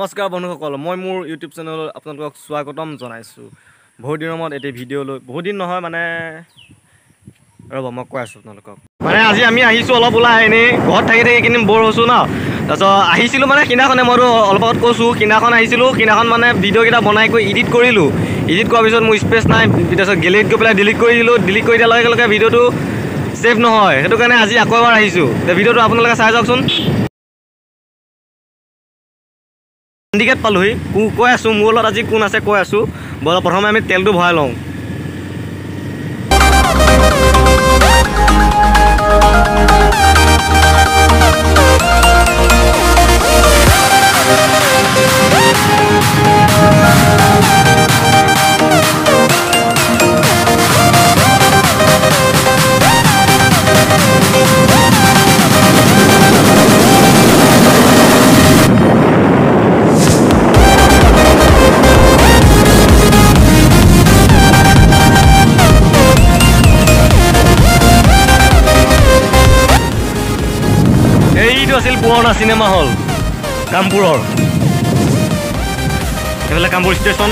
নমস্কাৰ বন্ধুসকল, মই মোৰ ইউটিউব চেনেলত আপোনালোকক স্বাগতম জনাইছোঁ। বহুত দিনৰ মূৰত এটি ভিডিঅ' লৈ, বহুত দিন নহয় মানে ৰ'ব মই কৈ আছোঁ আপোনালোকক। মানে আজি আমি আহিছোঁ অলপ ওলাই, এনেই ঘৰত থাকি এইখিনি বৰ হৈছোঁ ন। তাৰপিছত আহিছিলোঁ মানে সিদিনাখনে, মইতো অলপ আগত কৈছোঁ সিদিনাখন আহিছিলোঁ। সিদিনাখন মানে ভিডিঅ'কেইটা বনাই কৰি এডিট কৰিলোঁ। এডিট কৰাৰ পিছত মোৰ স্পেচ নাই, তাৰপিছত গেলেৰীত গৈ পেলাই ডিলিট কৰি দিলোঁ। ডিলিট কৰি দিয়াৰ লগে লগে ভিডিঅ'টো ছেভ নহয়, সেইটো কাৰণে আজি আকৌ এবাৰ আহিছোঁ। ভিডিঅ'টো আপোনালোকে চাই যাওকচোন। ইণ্ডিকেট পালোহি, কৈ আছোঁ মোৰ লগত আজি কোন আছে কৈ আছোঁ। প্ৰথমে আমি তেলটো ভৰাই লওঁ। এইটো আছিল পুৰণা চিনেমা হল কামপুৰৰ, এইফালে কামপুৰ ষ্টেচন।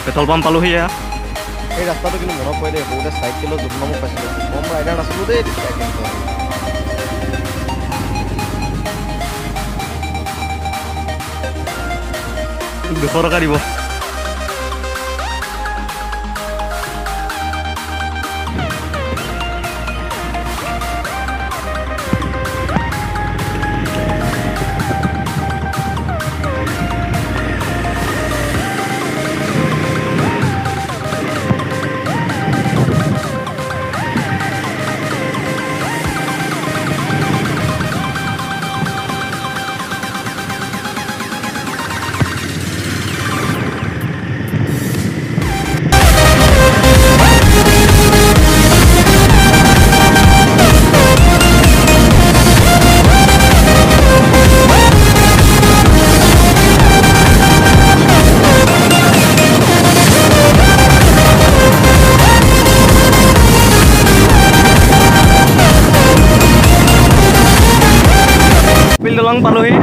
পেট্ৰল পাম্প পালোহি। এই ৰাস্তাটো কিন্তু মনত পৰে দেই, বহুতে চাইকেলত জন্মক পাইছিলোঁ। কম ৰাইডাৰ নাছিলোঁ দেই তেতিয়া, কিন্তু 200 টকা দিব। দলং পালোহি,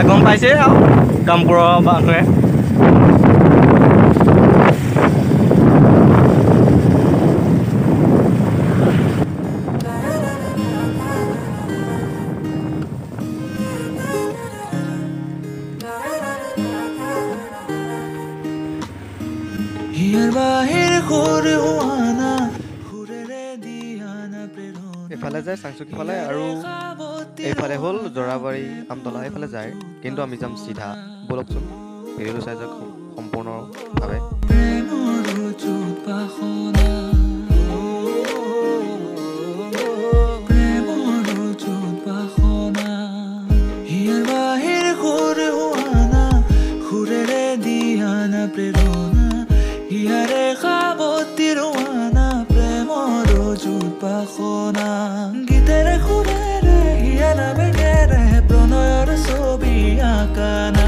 গম পাইছে আৰু কামপুৰৰ মানুহে। এইফালে যায় চাংচুকী ফালে, আৰু এইফালে হ'ল জৰাবাৰী আমতলা, এইফালে যায়। কিন্তু আমি যাম চিধা। ব'লকচোন ভিডিঅ'টো চাই যাওক সম্পূৰ্ণভাৱে। গীতেৰে সুৰেৰে হিয়ানা বেগেৰে প্ৰণয়ৰ ছবি আঁকানা,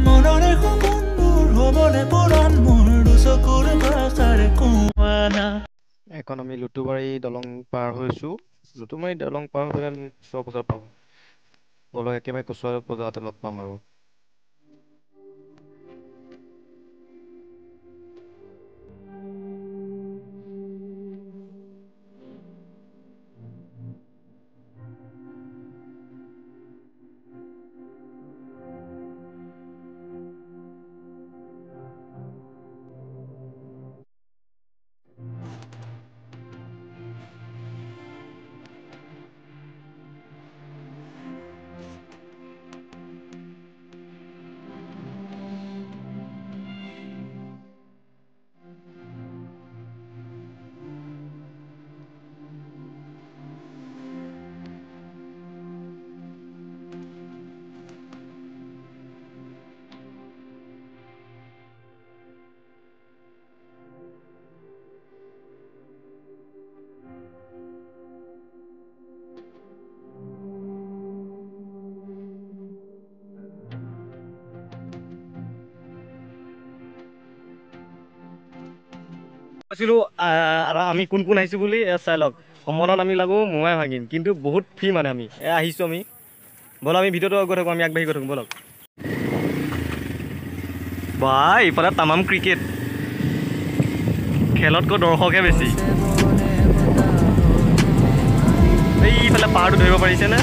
মনৰে সপোনবোৰ হ'বনে পুৰণ মোৰ দুচকুৰ ভাষাৰে কোৱানা। এখন আমি লুটুমাৰী দলং পাৰ হৈছোঁ। লুটুমাৰী দলং পাৰ হৈ আমি 6 বজাত পাম। বলক একেবাৰে কোচৰ বজাৰতে লগ পাম আৰু। কৈছিলো আমি কোন কোন আহিছো বুলি চাই লওক। সম্বন্ধত আমি লাগো মোমাই ভাগিন, কিন্তু বহুত ফ্ৰী মানে আমি আহিছো আমি। বলক আমি ভিডিঅ'টো গৈ থাকোঁ, আমি আগবাঢ়ি গৈ থাকোঁ বলক। বা এইফালে তামাম ক্ৰিকেট খেলতকৈ দৰ্শকহে বেছি। এইফালে পাহাৰটো ধৰিব পাৰিছেনে?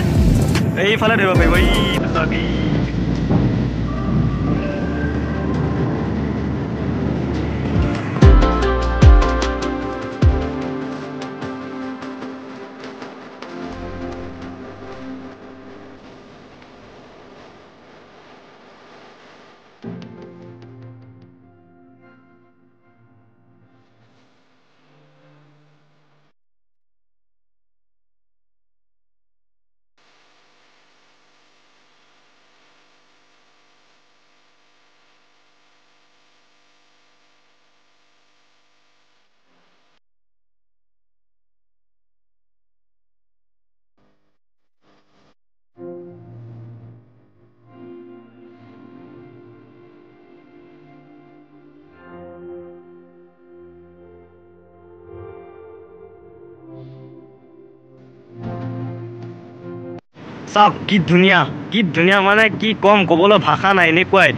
এইফালে ধৰিব পাৰিব। চাওক কি ধুনীয়া মানে কি ক'ম, ক'বলৈ ভাষা নাই, এনেকুৱাই।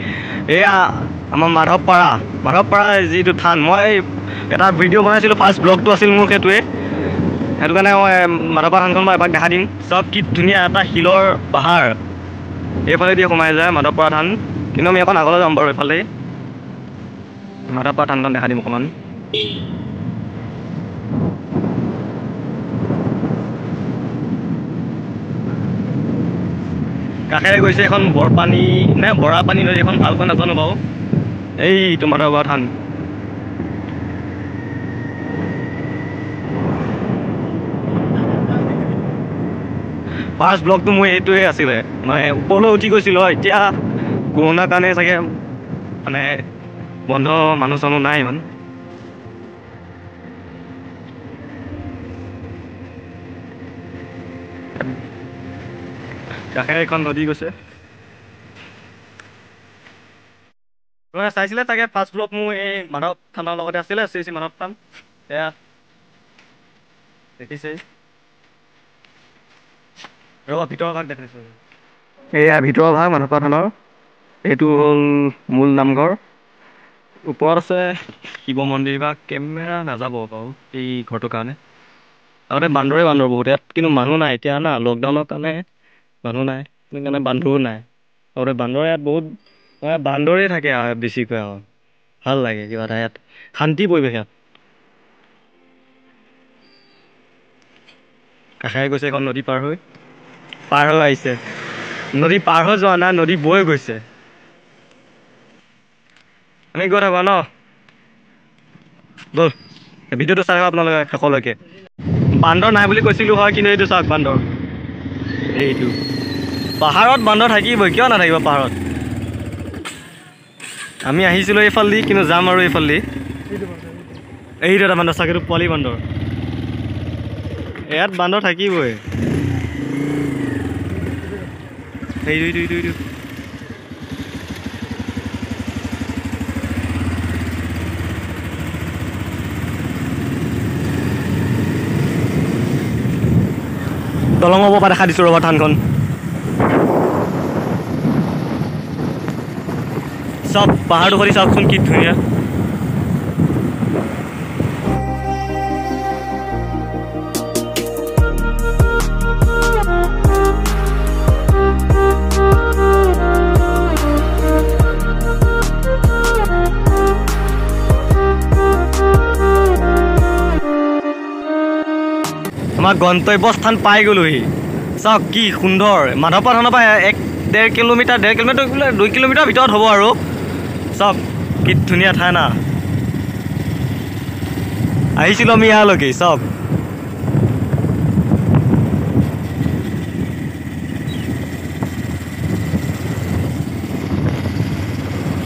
এয়া আমাৰ মাধৱপাৰা যিটো থান, মই এটা ভিডিঅ' বনাইছিলোঁ, ফাৰ্ষ্ট ব্লগটো আছিল মোৰ সেইটোৱে। সেইটো কাৰণে মই মাধৱপাৰা থানখন মই এবাক দেখা দিম। চাওক কি ধুনীয়া এটা শিলৰ পাহাৰ, এইফালেদি সোমাই যায় মাধৱপাৰা থান। কিন্তু আমি অকণ আগলৈ যাম বাৰু, এইফালে মাধৱপাৰা থানখন দেখা দিম অকণমান। কাষেৰে গৈছে এখন বৰপানী নে বৰাপানী নদী, এখন ভালকৈ নাজানো বাৰু। এইটো মাধৱপাৰা থান। ফাৰ্ষ্ট ব্লগটো মোৰ এইটোৱে আছিলে, মানে ওপৰলৈ উঠি গৈছিলোঁ। এতিয়া কৰোণাৰ কাৰণে চাগে মানে বন্ধ, মানুহ চানুহ নাই ইমান। কাষেৰে এখন নদী গৈছে। চাইছিলে চাগে ফাৰ্ষ্ট ব্লগ মোৰ এই মাধৱ থানৰ লগতে আছিলে, শ্ৰী মাধৱ থান। এয়া দেখিছেই, ৰ'ব ভিতৰৰ ভাগ দেখাইছোঁ। এয়া ভিতৰৰ ভাগ মাধৱপাৰা থানৰ। এইটো হ'ল মূল নামঘৰ। ওপৰত আছে শিৱ মন্দিৰ, বা কেমেৰা নাযাব বাৰু এই ঘৰটোৰ কাৰণে। আগতে বান্দৰ বহুত ইয়াত, কিন্তু মানুহ নাই এতিয়া না, লকডাউনৰ কাৰণে মানুহ নাই, সেইকাৰণে বান্দৰো নাই। আগতে বান্দৰ ইয়াত বহুত, বান্দৰেই থাকে আৰু বেছিকৈ আৰু ভাল লাগে কিবা এটা, ইয়াত শান্তি পৰিৱেশ। ইয়াত কাষেৰে গৈছে এখন নদী পাৰ হৈ আহিছে। নদী পাৰ হৈ যোৱা নাই, নদী বৈ গৈছে। আমি গৈ থাকোঁ ন, ব'ল ভিডিঅ'টো চাই থাকক আপোনালোকে শেষলৈকে। বান্দৰ নাই বুলি কৈছিলোঁ হয়, কিন্তু এইটো চাওক বান্দৰ। এইটো পাহাৰত বান্দৰ থাকিবই, কিয় নাথাকিব পাহাৰত। আমি আহিছিলোঁ এইফালেদি, কিন্তু যাম আৰু এইফালেদি। এইটো এটা বান্দৰ চাওক, এইটো পোৱালি বান্দৰ। ইয়াত বান্দৰ থাকিবই। এইটো দলঙৰ পৰা দেখা দিছোঁ ৰ'বা থানখন চব পাহাৰটো কৰি চাওকচোন কি ধুনীয়া আমাৰ গন্তব্যস্থান পাই গ'লোহি চাওক কি সুন্দৰ মাধৱপাৰ থানৰ পৰা 1.5 কিলোমিটাৰ 2 কিলোমিটাৰ ভিতৰত হ'ব আৰু চাওক কি ধুনীয়া ঠাই না আহিছিলোঁ আমি ইয়ালৈকে চাওক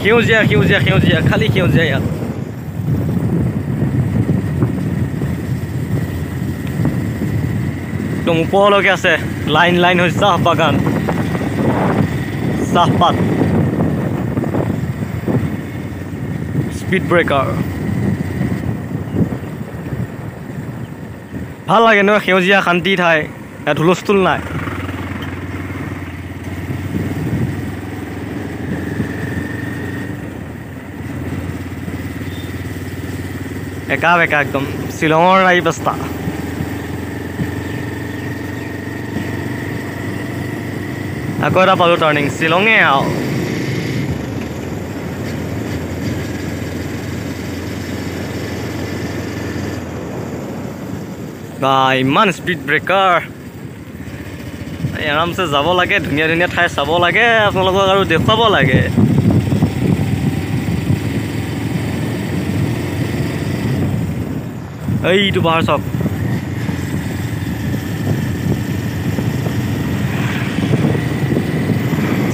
সেউজীয়া সেউজীয়া সেউজীয়া খালী সেউজীয়া ইয়াত একদম ওপৰলৈকে আছে লাইন লাইন হৈছে চাহ বাগান চাহপাত স্পীড ব্ৰেকাৰ ভাল লাগে ন সেউজীয়া শান্তি ঠাই ইয়াত হুলস্থুল নাই একা বেকা একদম শ্বিলঙৰ ৰাস্তা আকৌ এটা পালোঁ টাৰ্ণিং শ্বিলঙে আৰু বা ইমান স্পীড ব্ৰেকাৰ আৰামছে যাব লাগে ধুনীয়া ধুনীয়া ঠাই চাব লাগে আপোনালোকক আৰু দেখুৱাব লাগে এইটো পাহাৰ চাওক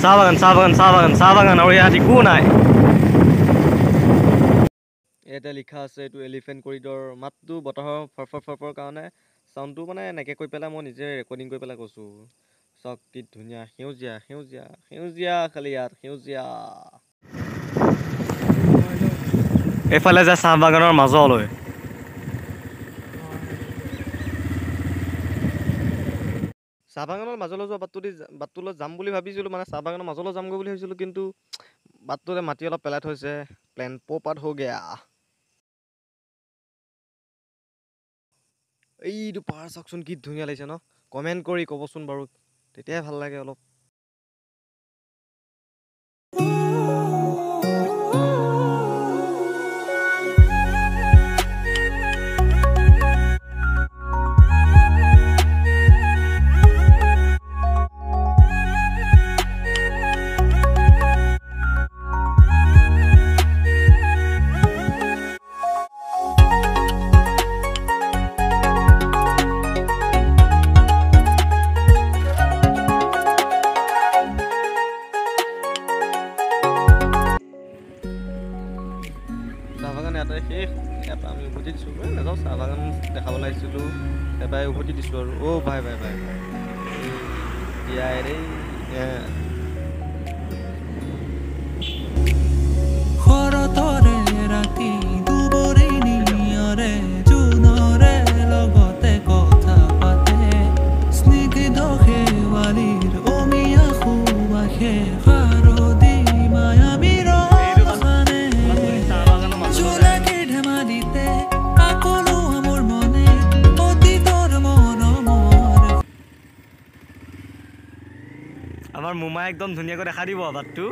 চাহ বাগান চাহ বাগান চাহ বাগান চাহ বাগান আৰু ইয়াত একো নাই ইয়াতে লিখা আছে এইটো এলিফেণ্ট কৰিডৰ মাতটো বতাহৰ ফৰফৰ ফৰফৰ কাৰণে চাউণ্ডটো মানে এনেকৈ কৈ পেলাই মই নিজে ৰেকৰ্ডিং কৰি পেলাই কৈছোঁ চাওক কি ধুনীয়া সেউজীয়া সেউজীয়া সেউজীয়া খালি ইয়াত সেউজীয়া এইফালে যায় চাহ বাগানৰ মাজলৈ চাহ বাগানৰ মাজলৈ যোৱা বাটটোলৈ যাম বুলি ভাবিছিলোঁ মানে চাহ বাগানৰ মাজলৈ যামগৈ বুলি ভাবিছিলোঁ কিন্তু বাটটোতে মাটি অলপ পেলাই থৈছে প্লেন পোপাত হৈ গেয়া এইটো পাহাৰ চাওকচোন কি ধুনীয়া লাগিছে ন কমেণ্ট কৰি ক'বচোন বাৰু তেতিয়াই ভাল লাগে অলপ চাহ বাগান ইয়াতে শেষ ইয়াত আমি উভতি দিছোঁ নাযাওঁ চাহ বাগান দেখাবলৈ আহিছিলোঁ এবাৰ উভতি দিছোঁ আৰু অ' ভাই ভাই ভাই ভাই ইয়াই দেই শৰতৰে ৰাতি দুবৰি নিয়ৰে জোনৰে লগতে কথা পাতে স্নিগ্ধ শেৱালিৰ অমিয়া সুবাসে শাৰদী মায়াবীৰ ৰসানে জোনাকীৰ ধেমালিতে আকলো মোৰ মনে অতীতৰ মৰমৰ আমাৰ মোমাই একদম ধুনীয়াকৈ দেখা দিব বাটটো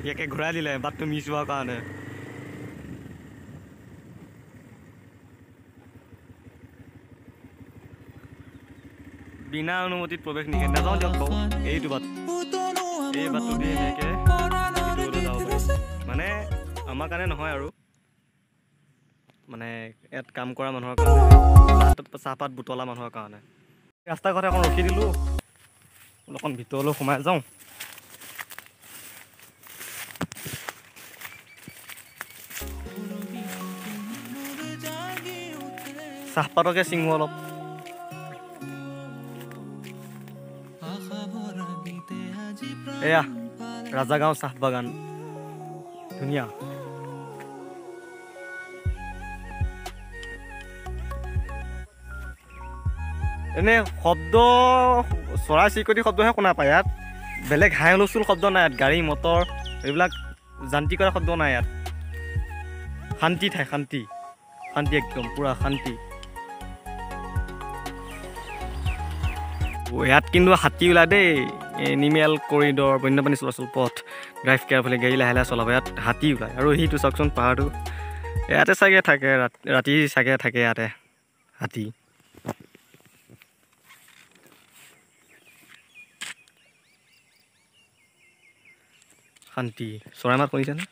ইয়াকে ঘূৰাই দিলে বাটটো মিছ হোৱাৰ কাৰণে বিনা অনুমতিত প্ৰৱেশ নিষেধ নাযাওঁ দিয়ক বাৰু এইটো বাট এই বাটটো দি এনেকৈ যাব পাৰি মানে আমাৰ কাৰণে নহয় আৰু মানে ইয়াত কাম কৰা মানুহৰ কাৰণে চাহপাত বুটলা মানুহৰ কাৰণে ৰাস্তা ঘাট এখন ৰখি দিলোঁ অকণ ভিতৰলৈ সোমাই যাওঁ চাহপাতকে চিঙো অলপ এয়া ৰাজাগাঁও চাহ বাগান ধুনীয়া এনে শব্দ চৰাই চিৰিকটি শব্দহে শুনা পায় ইয়াত বেলেগ হাই হুলস্থুল শব্দ নাই ইয়াত গাড়ী মটৰ এইবিলাক যান্ত্ৰিকৰ শব্দ নাই ইয়াত শান্তি ঠাই শান্তি শান্তি একদম পূৰা শান্তি ইয়াত কিন্তু হাতী ওলাই দেই এনিমেল কৰিডৰ বন্যপ্ৰাণী চলাচল পথ ড্ৰাইভ কেয়াৰফুলি গাড়ী লাহে লাহে চলাব ইয়াত হাতী ওলায় আৰু সেইটো চাওকচোন পাহাৰটো ইয়াতে চাগে থাকে ৰাতি চাগে থাকে ইয়াতে হাতী শান্তি চৰাই মাত শুনিছেনে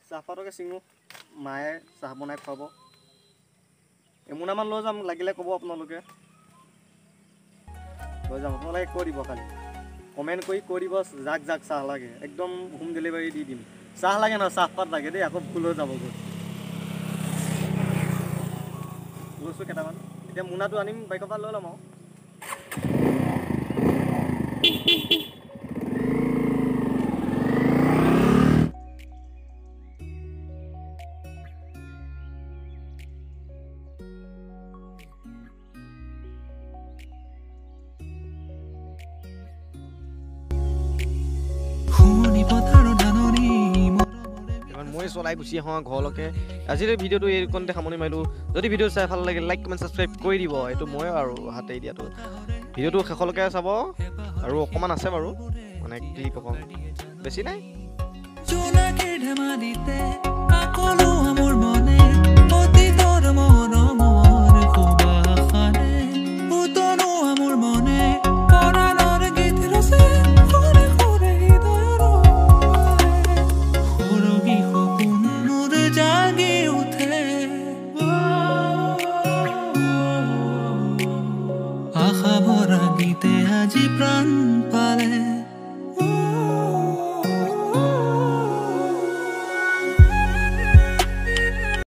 চাহপাতকে চিঙো মায়ে চাহ বনাই খুৱাব এমোনামান লৈ যাম লাগিলে ক'ব আপোনালোকে লৈ যাম আপোনালোকে কৈ দিব খালি কমেণ্ট কৰি কৈ দিব যাক যাক চাহ লাগে একদম হোম ডেলিভাৰী দি দিম চাহ লাগে নহয় চাহপাত লাগে দেই আকৌ ভুল হৈ যাবগৈ লৈছোঁ কেইটামান এতিয়া মোনাটো আনিম বাইকৰ পৰা লৈ ল'ম আৰু মই চলাই গুচি আহোঁ ঘৰলৈকে আজিৰ ভিডিঅ'টো এইকণতে সামৰণি মাৰিলোঁ যদি ভিডিঅ' চাই ভাল লাগে লাইক কমেণ্ট ছাবস্ক্ৰাইব কৰি দিব এইটো মই আৰু হাতে দিয়াটো ভিডিঅ'টো শেষলৈকে চাব আৰু অকণমান আছে বাৰু মানে ক্লিপ অকণ বেছি নাই আশা ভৰা গীতে আজি প্ৰাণ পালে